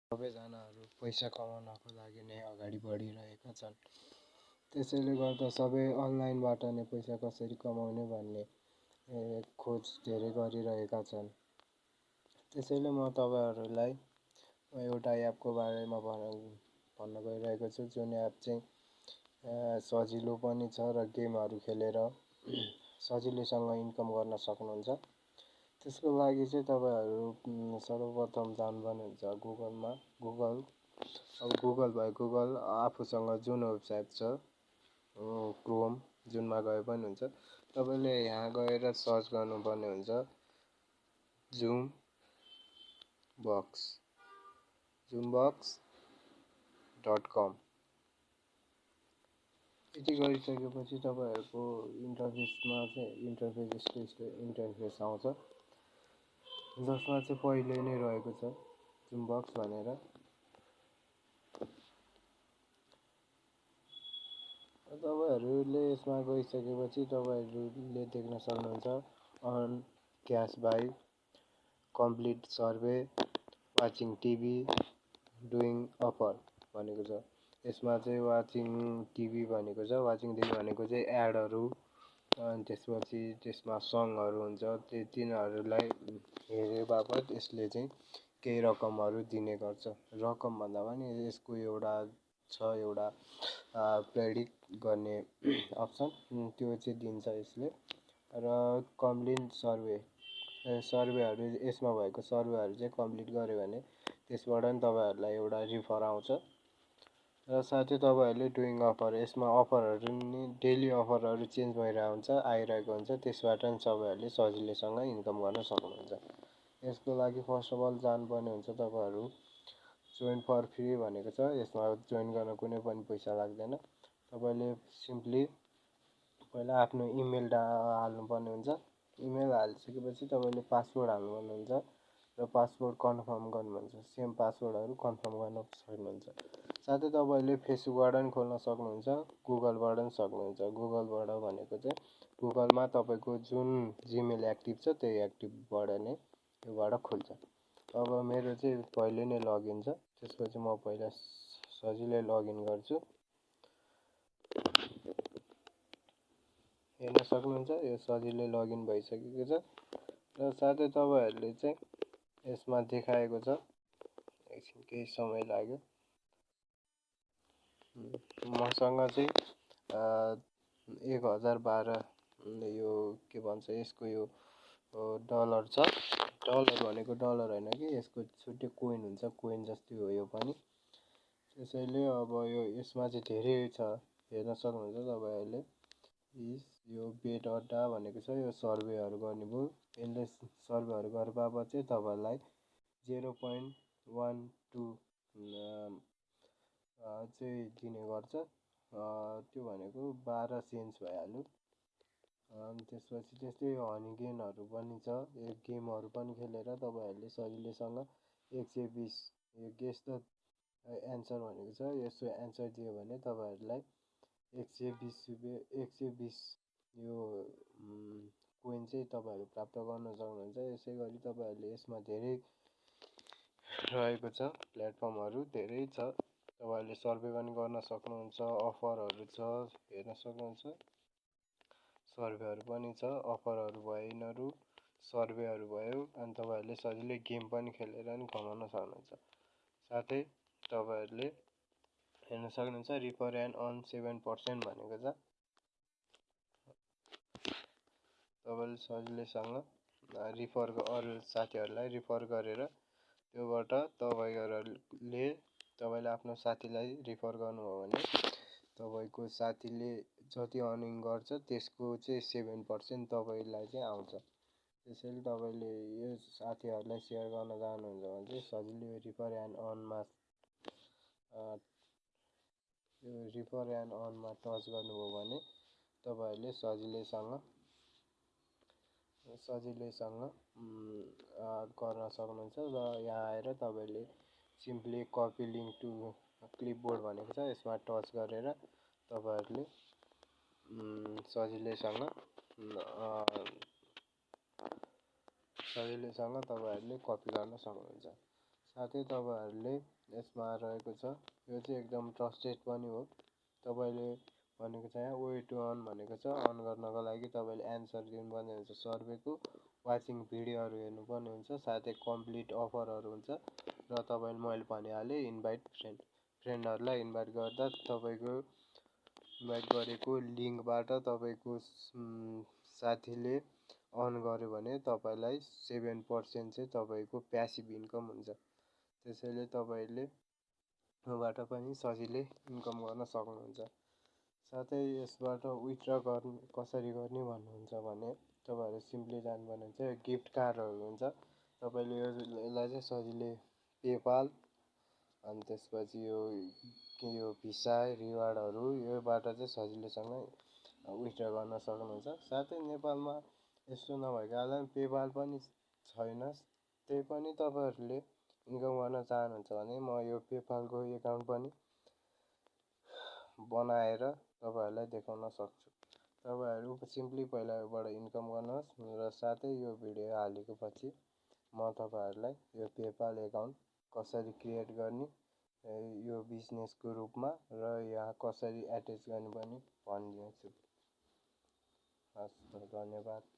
सबैजनाहरू पैसा कमाउनको लागि नै अगाडि बढिरहेका छन्। त्यसैले गर्दा सबै अनलाइनबाट नै पैसा कसरी कमाउने भन्ने खोज धेरै गरिरहेका छन्। त्यसैले म तपाईँहरूलाई एउटा एपको बारेमा भन्न गइरहेको छु, जुन एप चाहिँ सजिलो पनि छ र गेमहरू खेलेर सजिलैसँग इन्कम गर्न सक्नुहुन्छ। त्यसको लागि चाहिँ तपाईँहरू सर्वप्रथम जानुपर्ने हुन्छ गुगलमा। गुगल आफूसँग जुन वेबसाइट छ क्रोम जुनमा गए पनि हुन्छ, तपाईँले यहाँ गएर सर्च गर्नुपर्ने हुन्छ zoombucks.com। यति गरिसकेपछि तपाईँहरूको इन्टरफेस आउँछ, जसमा चाहिँ पहिले नै रहेको छ zoombucks भनेर। तपाईँहरूले यसमा गइसकेपछि तपाईँहरूले देख्न सक्नुहुन्छ earn cash by complete survey, watching TV, doing offer भनेको छ। यसमा चाहिँ वाचिङ टिभी भनेको चाहिँ एडहरू, अनि त्यसपछि त्यसमा सङहरू हुन्छ, तिनीहरूलाई हेरे बापत यसले चाहिँ केही रकमहरू दिने गर्छ। रकम भन्दा पनि यसको एउटा प्रेडिक्ट गर्ने अप्सन, त्यो चाहिँ दिन्छ यसले। र कम्प्लिट सर्वेहरू यसमा भएको सर्वेहरू चाहिँ कम्प्लिट गऱ्यो भने त्यसबाट पनि तपाईँहरूलाई एउटा रिफर आउँछ। र साथै तपाईँहरूले डुइङ अफर, यसमा अफरहरू नि डेली अफरहरू चेन्ज भइरहेको हुन्छ, आइरहेको हुन्छ। त्यसबाट पनि तपाईँहरूले सजिलैसँग इन्कम गर्न सक्नुहुन्छ। यसको लागि फर्स्ट अफ अल जानुपर्ने हुन्छ तपाईँहरू जोइन फर फ्री भनेको छ, यसमा जोइन गर्न कुनै पनि पैसा लाग्दैन। तपाईँले सिम्पली पहिला आफ्नो इमेल हाल्नुपर्ने हुन्छ। इमेल हालिसकेपछि तपाईँले पासवर्ड हाल्नुपर्ने हुन्छ र पासवर्ड कन्फर्म गर्नुहुन्छ। सेम पासवर्डहरू कन्फर्म गर्न सक्नुहुन्छ। साथै तपाईँले फेसबुकबाट पनि खोल्न सक्नुहुन्छ, गुगलबाट पनि सक्नुहुन्छ। गुगलबाट भनेको चाहिँ गुगलमा तपाईँको जुन जिमेल एक्टिभ छ त्यही एक्टिभबाट नै त्योबाट खुल्छ। अब मेरो चाहिँ पहिले नै लगइन छ, त्यसपछि म पहिला सजिलै लगइन गर्छु। हेर्न सक्नुहुन्छ यो सजिलै लगइन भइसकेको छ। र साथै तपाईँहरूले चाहिँ यसमा देखाएको छ, एकछिन केही समय लाग्यो। मसँग चाहिँ 1012 यो के भन्छ यसको यो डलर छ। डलर भनेको डलर होइन कि, यसको छुट्टै कोइन हुन्छ, कोइन जस्तै हो यो पनि। त्यसैले अब यसमा चाहिँ धेरै छ, हेर्न सक्नुहुन्छ तपाईँहरूले। यो बेट अड्डा भनेको छ, यो सर्वेहरू गर्ने भयो। यसले सर्वेहरू गरे बापत चाहिँ तपाईँहरूलाई 0.12 चाहिँ दिने गर्छ। त्यो भनेको 12 सेन्ट्स भइहाल्यो। अनि त्यसपछि त्यस्तै हनी गेमहरू पनि छ। यो गेमहरू पनि खेलेर तपाईँहरूले सजिलैसँग 120 यो गेस द एन्सर भनेको छ, यसो एन्सर दियो भने तपाईँहरूलाई 120 यो कोइन चाहिँ तपाईँहरू प्राप्त गर्न सक्नुहुन्छ। यसै गरी तपाईँहरूले यसमा धेरै रहेको छ, प्लेटफर्महरू धेरै छ। तपाईँहरूले सर्वे पनि गर्न सक्नुहुन्छ, अफरहरू छ, हेर्न सक्नुहुन्छ। सर्वेहरू पनि छ, अफरहरू भयो, यिनीहरू सर्वेहरू भयो। अनि तपाईँहरूले सजिलै गेम पनि खेलेर पनि कमाउन सक्नुहुन्छ। साथै तपाईँहरूले हेर्न सक्नुहुन्छ रिफर एन्ड अर्न 7% भनेको छ। तपाईँले सजिलैसँग अरू साथीहरूलाई रिफर गरेर त्योबाट तपाईँले आफ्नो साथीलाई रिफर गर्नुभयो भने तपाईँको साथीले जति अर्निङ गर्छ त्यसको चाहिँ 7% तपाईँलाई चाहिँ आउँछ। त्यसैले तपाईँले यो साथीहरूलाई सेयर गर्न चाहनुहुन्छ भने चाहिँ सजिलै रिफर एन्ड अर्नमा टच गर्नुभयो भने तपाईँहरूले सजिलैसँग गर्न सक्नुहुन्छ। र यहाँ आएर तपाईँले simply copy link to clipboard भनेको छ, यसमा टच गरेर तपाईँहरूले सजिलैसँग तपाईँहरूले कपी गर्न सक्नुहुन्छ। साथै तपाईँहरूले यसमा रहेको छ, यो चाहिँ एकदम ट्रस्टेड पनि हो। तपाईँले भनेको छ यहाँ वे टु अर्न भनेको छ। अर्न गर्नको लागि तपाईँले एन्सर दिनुपर्ने हुन्छ सर्वेको, वाचिङ भिडियोहरू हेर्नुपर्ने हुन्छ, साथै कम्प्लिट अफरहरू हुन्छ। र तपाईँले मैले भनिहालेँ इन्भाइट फ्रेन्डहरूलाई इन्भाइट गर्दा तपाईँको इन्भाइट गरेको लिङ्कबाट तपाईँको साथीले अर्न गर्यो भने तपाईँलाई 7% चाहिँ तपाईँको प्यासिभ इन्कम हुन्छ। त्यसैले तपाईँले योबाट पनि सजिलै इन्कम गर्न सक्नुहुन्छ। साथै यसबाट विथड्र कसरी गर्ने भन्नुहुन्छ भने तपाईँहरू सिम्पली जानुपर्ने हुन्छ, गिफ्ट कार्डहरू हुन्छ। तपाईँले यसलाई चाहिँ सजिलै पेपाल अनि त्यसपछि यो भिसा रिवार्डहरू योबाट चाहिँ सजिलैसँग विथड्र गर्न सक्नुहुन्छ। साथै नेपालमा यस्तो नभएको कारण पेपाल पनि छैन। त्यही पनि तपाईँहरूले इन्कम गर्न चाहनुहुन्छ भने म यो पेपालको एकाउन्ट पनि बनाएर तपाईँहरूलाई देखाउन सक्छु। तपाईँहरू सिम्पली पहिला योबाट इन्कम गर्नुहोस् र साथै यो भिडियो हालेको पछि म तपाईँहरूलाई यो पेपाल एकाउन्ट कसरी क्रिएट गर्ने यो बिजनेसको रूपमा र यहाँ कसरी एट्याच गर्ने पनि भनिदिन्छु। हस्, धन्यवाद।